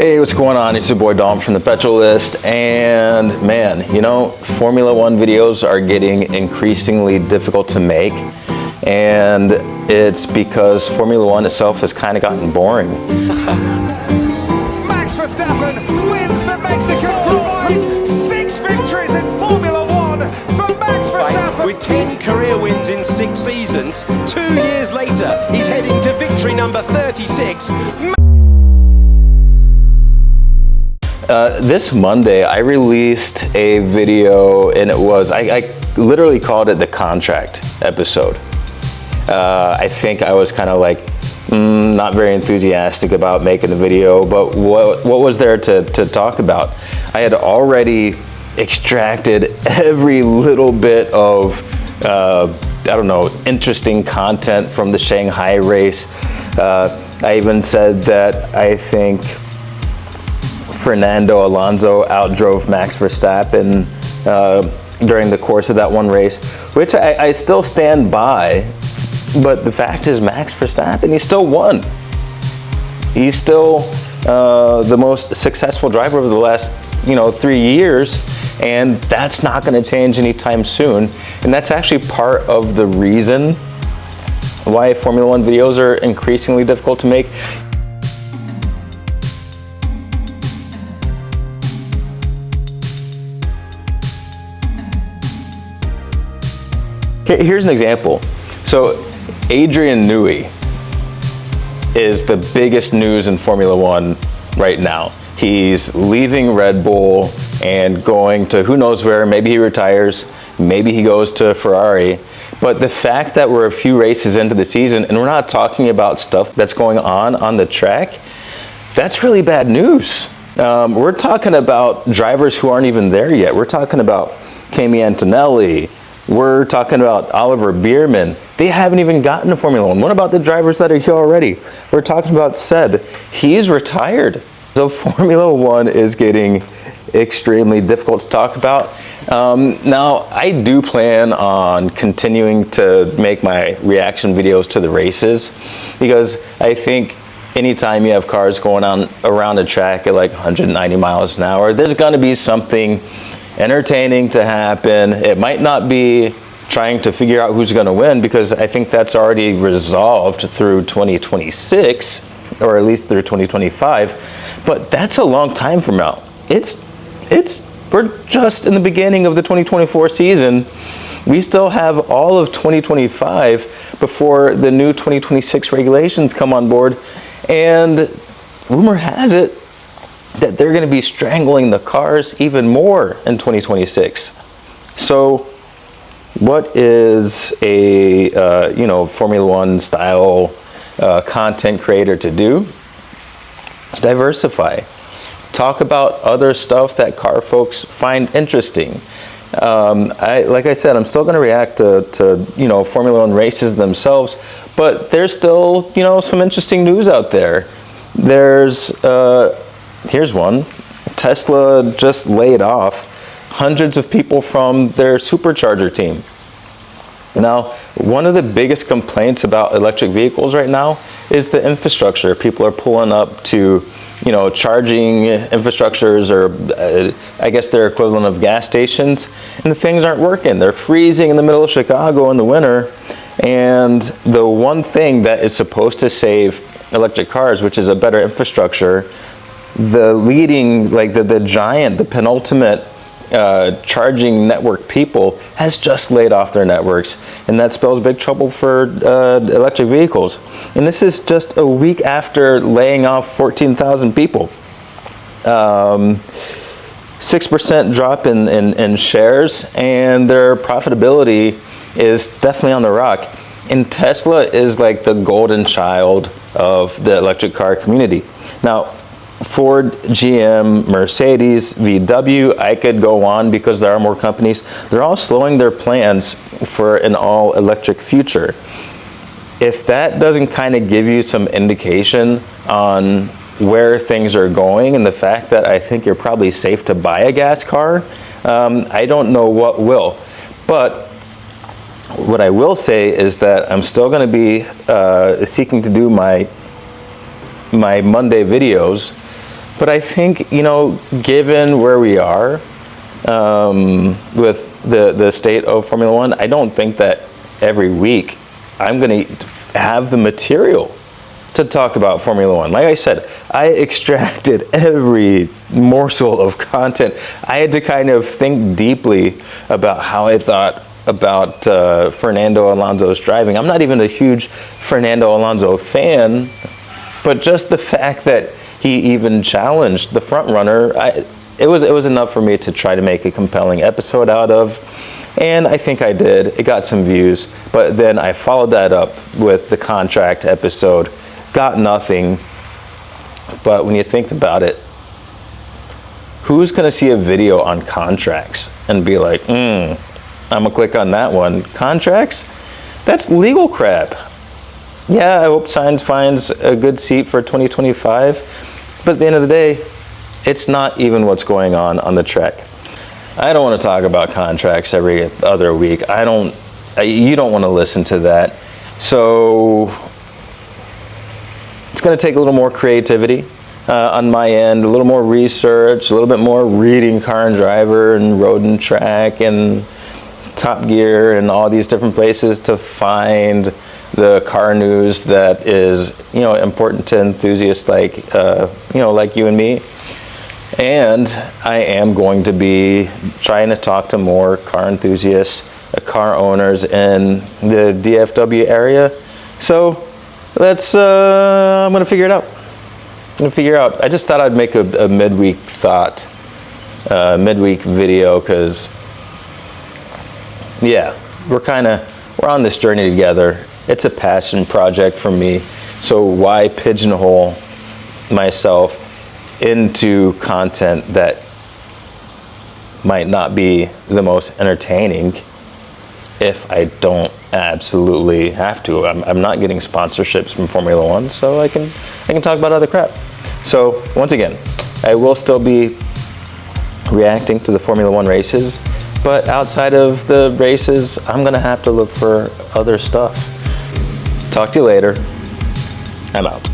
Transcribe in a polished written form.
Hey, what's going on? It's your boy Dom from the Petrol List, and man, you know, Formula One videos are getting increasingly difficult to make, and it's because Formula One itself has kind of gotten boring. Max Verstappen wins the Mexico Grand Prix. 6 victories in Formula One for Max Verstappen. With 10 career wins in 6 seasons, 2 years later, he's heading to victory number 36. This Monday, I released a video, and I literally called it the contract episode. I think I was kind of like not very enthusiastic about making the video, but what was there to talk about? I had already extracted every little bit of, I don't know, interesting content from the Shanghai race. I even said that I think Fernando Alonso outdrove Max Verstappen during the course of that one race, which I still stand by. But the fact is, Max Verstappen, he still won. He's still the most successful driver over the last 3 years, and that's not going to change anytime soon. And that's actually part of the reason why Formula One videos are increasingly difficult to make. Here's an example. So Adrian Newey is the biggest news in Formula One right now. He's leaving Red Bull and going to who knows where. Maybe he retires, maybe he goes to Ferrari. But the fact that we're a few races into the season and we're not talking about stuff that's going on the track, that's really bad news. We're talking about drivers who aren't even there yet. We're talking about Kimi Antonelli. We're talking about Oliver Bierman. They haven't even gotten to Formula One. What about the drivers that are here already? We're talking about Sed. He's retired. So Formula One is getting extremely difficult to talk about. Now, I do plan on continuing to make my reaction videos to the races, because I think anytime you have cars going on around a track at like 190 miles an hour, there's going to be something entertaining to happen. It might not be trying to figure out who's going to win, because I think that's already resolved through 2026, or at least through 2025. But that's a long time from now. We're just in the beginning of the 2024 season. We still have all of 2025 before the new 2026 regulations come on board, and rumor has it that they're going to be strangling the cars even more in 2026. So what is a Formula One style content creator to do? Diversify. Talk about other stuff that car folks find interesting. Like I said, I'm still going to react to Formula One races themselves, but there's still some interesting news out there. Here's one. Tesla just laid off hundreds of people from their supercharger team. Now, one of the biggest complaints about electric vehicles right now is the infrastructure. People are pulling up to, charging infrastructures, or I guess their equivalent of gas stations, and the things aren't working. They're freezing in the middle of Chicago in the winter, and the one thing that is supposed to save electric cars, which is a better infrastructure, the leading, like the giant, the penultimate charging network people has just laid off their networks, and that spells big trouble for electric vehicles. And this is just a week after laying off 14,000 people. 6% drop in shares, and their profitability is definitely on the rock. And Tesla is like the golden child of the electric car community. Now, Ford, GM, Mercedes, VW, I could go on because there are more companies. They're all slowing their plans for an all-electric future. If that doesn't kind of give you some indication on where things are going, and the fact that I think you're probably safe to buy a gas car, I don't know what will. But what I will say is that I'm still going to be seeking to do my Monday videos But I think, you know, given where we are with the state of Formula One, I don't think that every week I'm going to have the material to talk about Formula One. Like I said, I extracted every morsel of content. I had to kind of think deeply about how I thought about Fernando Alonso's driving. I'm not even a huge Fernando Alonso fan, but just the fact that he even challenged the front runner, it was enough for me to try to make a compelling episode out of. And I think I did. It got some views, but then I followed that up with the contract episode. Got nothing. But when you think about it, who's going to see a video on contracts and be like, I'm going to click on that one? Contracts? That's legal crap. Yeah, I hope Sainz finds a good seat for 2025. But at the end of the day, it's not even what's going on the track. I don't want to talk about contracts every other week. You don't want to listen to that. So it's going to take a little more creativity on my end, a little more research, a little bit more reading Car and Driver and Road and Track and Top Gear and all these different places to find the car news that is, you know, important to enthusiasts like, you know, like you and me. And I am going to be trying to talk to more car enthusiasts, car owners in the DFW area. So I'm going to figure it out. I just thought I'd make a midweek midweek video because, yeah, we're on this journey together. It's a passion project for me. So why pigeonhole myself into content that might not be the most entertaining if I don't absolutely have to. I'm not getting sponsorships from Formula One, so I can talk about other crap. So once again, I will still be reacting to the Formula One races, but outside of the races, I'm gonna have to look for other stuff. Talk to you later. I'm out.